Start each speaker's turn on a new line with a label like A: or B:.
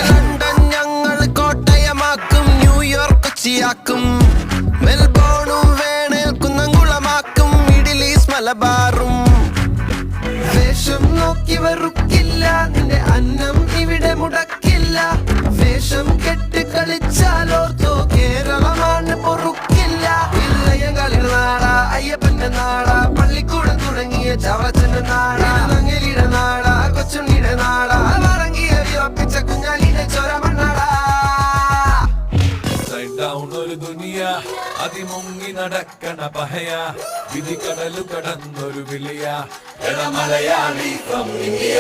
A: London ഞങ്ങൾ കോട്ടയമാക്കും, New York കൊച്ചിയാക്കും, മെൽബോണും വേണേൽ കുന്നംകുളമാക്കും, middle east മലബാറും. വേഷം നോക്കി വെറുക്കില്ല, നിന്റെ അന്നം ഇവിടെ മുടക്കില്ല. വേഷം കെട്ട് കളിച്ചാലോർത്തോ കേരളമാണ് പൊറുക്കില്ല. ഇല്ലയങ്കളിയുടെ നാടാ, അയ്യപ്പന്റെ നാടാ, പള്ളിക്കൂടം തുടങ്ങിയ ചവച്ചന്റെ നാടാ, നങ്ങലിയുടെ നാടാ, കൊച്ചുണ്ണിയുടെ നാടാ, വറങ്ങിയ വിറപ്പിച്ച കുഞ്ഞാലിന്റെ ചൊരമണ്ണാടാ.
B: ഒരു ദുനിയ അതിമുങ്ങി നടക്കണ പഹയ, വിധി കടലു കടന്നൊരു വിളിയ, മലയാളി ഫ്രം ഇന്ത്യ.